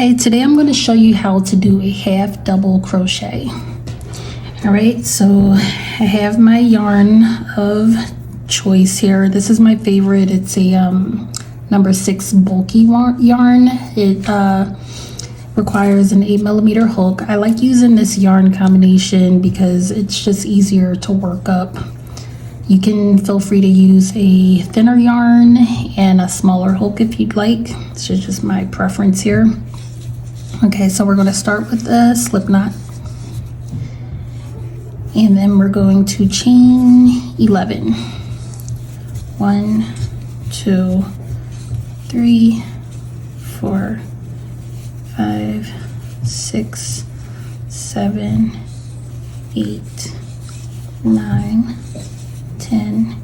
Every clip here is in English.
Okay, today I'm going to show you how to do a half double crochet. All right, so I have my yarn of choice here. This is my favorite. It's a number 6 bulky yarn. It requires an 8mm hook. I like using this yarn combination because it's just easier to work up. You can feel free to use a thinner yarn and a smaller hook if you'd like. It's just my preference here. Okay, so we're going to start with the slip knot. And then we're going to chain 11. 1, 2, 3, 4, 5, 6, 7, 8, 9, 10,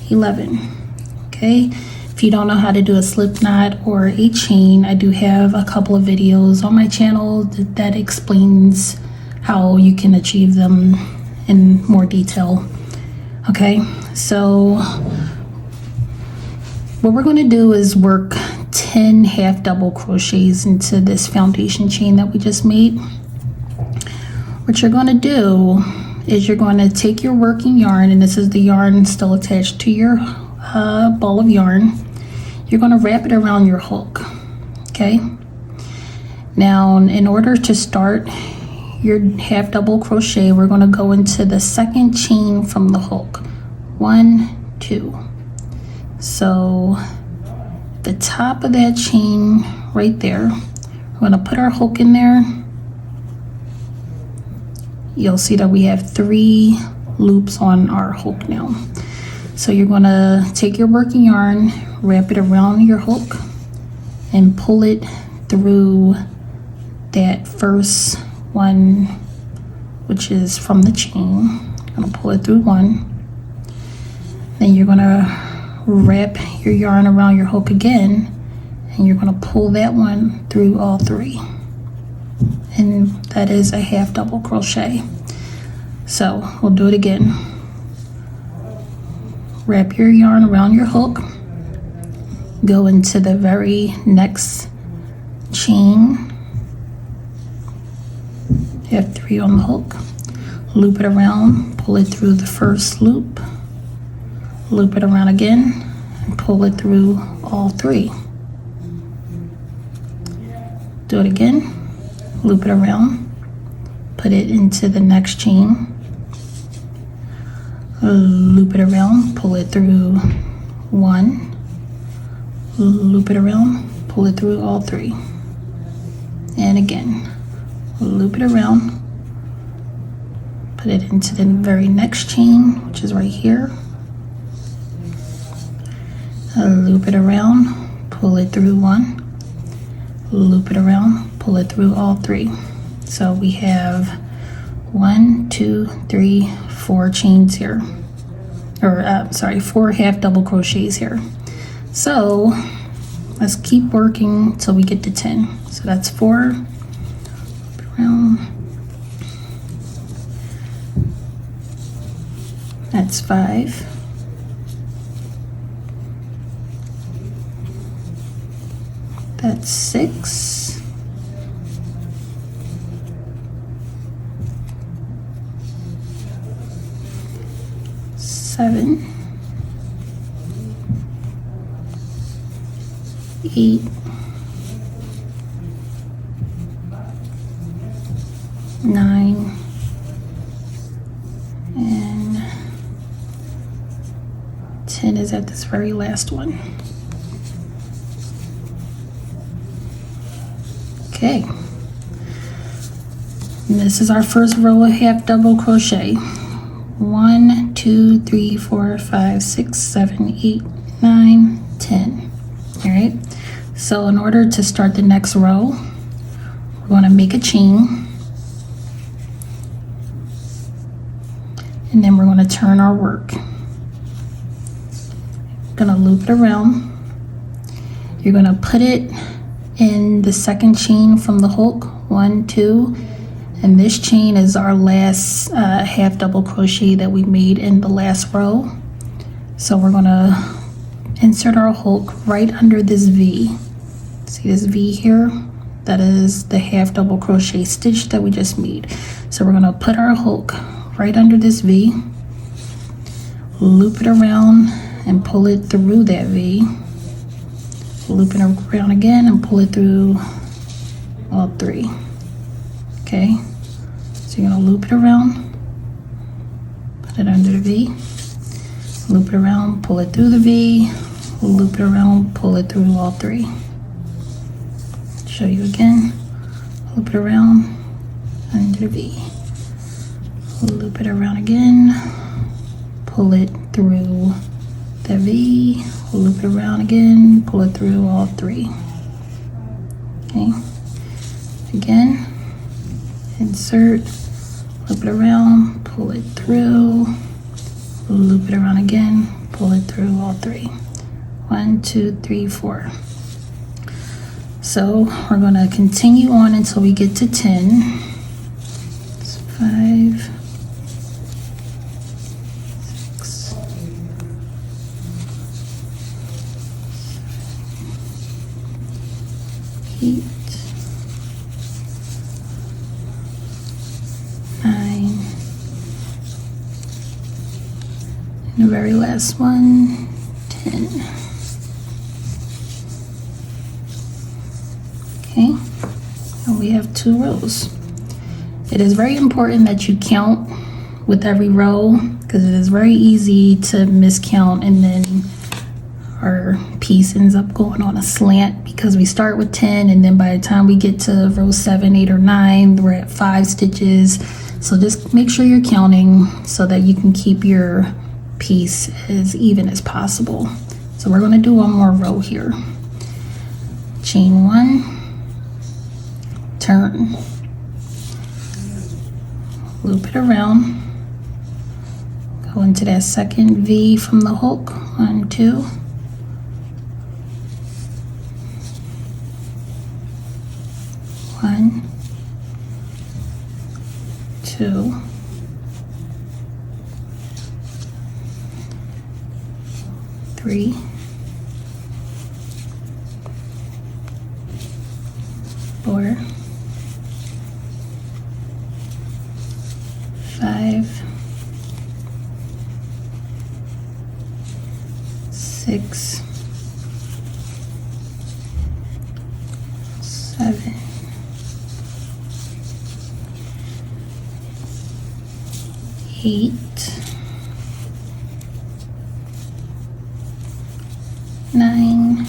11. Okay, if you don't know how to do a slip knot or a chain, I do have a couple of videos on my channel that explains how you can achieve them in more detail. Okay, so what we're going to do is work 10 half double crochets into this foundation chain that we just made. What you're going to do is you're going to take your working yarn, and this is the yarn still attached to your ball of yarn. You're going to wrap it around your hook. Okay, now in order to start your half double crochet, we're going to go into the second chain from the hook. 1, 2. So the top of that chain right there, we're going to put our hook in there. You'll see that we have 3 loops on our hook now. So you're going to take your working yarn, wrap it around your hook, and pull it through that first one, which is from the chain. I'm going to pull it through 1. Then you're going to wrap your yarn around your hook again, and you're going to pull that one through all 3. And that is a half double crochet. So we'll do it again. Wrap your yarn around your hook, go into the very next chain. You have 3 on the hook, loop it around, pull it through the first loop, loop it around again, and pull it through all 3. Do it again. Loop it around, put it into the next chain, loop it around, pull it through 1, loop it around, pull it through all 3, and again, loop it around, put it into the very next chain, which is right here, loop it around, pull it through 1, loop it around, pull it through all 3. So we have 1, 2, 3, 4 chains here, or 4 half double crochets here. So let's keep working till we get to 10. So that's 4, loop it around, that's 5, that's 6, 7, 8, 9, and 10 is at this very last one. Okay, and this is our first row of half double crochet. 1, 2, 3, 4, 5, 6, 7, 8, 9, 10. All right, so in order to start the next row, we're going to make a chain, and then we're going to turn our work. Going to loop it around. You're going to put it in the second chain from the hook. 1, 2, and this chain is our last half double crochet that we made in the last row. So we're going to insert our hook right under this V. See this V here? that is the half double crochet stitch that we just made. So we're going to put our hook right under this V, loop it around and pull it through that V, loop it around again and pull it through all three. Okay, so you're going to loop it around, put it under the V, loop it around, pull it through the V, loop it around, pull it through all three. Show you again, loop it around, under the V, loop it around again, pull it through the V, loop it around again, pull it through all three. Okay, again, insert, loop it around, pull it through, loop it around again, pull it through all three. 1, 2, 3, 4. So we're going to continue on until we get to 10. It's 5, 6, 8, 9, and the very last one, 10. Okay, and we have 2 rows. It is very important that you count with every row because it is very easy to miscount and then our piece ends up going on a slant because we start with 10 and then by the time we get to row 7, 8, or 9, we're at 5 stitches. So just make sure you're counting so that you can keep your piece as even as possible. So we're going to do one more row here. Chain 1, turn, loop it around, go into that second V from the hook. 1, 2, 1, 2, 3, 4, 5, 6, 7, 8, 9,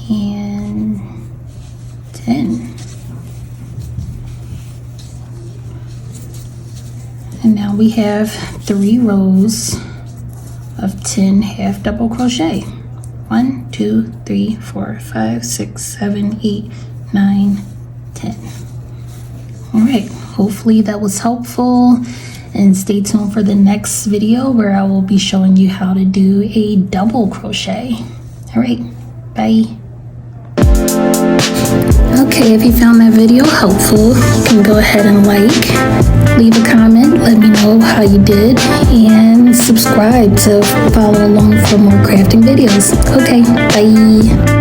and 10. And now we have 3 rows of 10 half double crochet. 1, 2, 3, 4, 5, 6, 7, 8, 9, 10. All right, hopefully that was helpful, and stay tuned for the next video where I will be showing you how to do a double crochet. All right, bye. Okay, if you found that video helpful, you can go ahead and leave a comment, let me know how you did, and subscribe to follow along for more crafting videos. Okay, bye.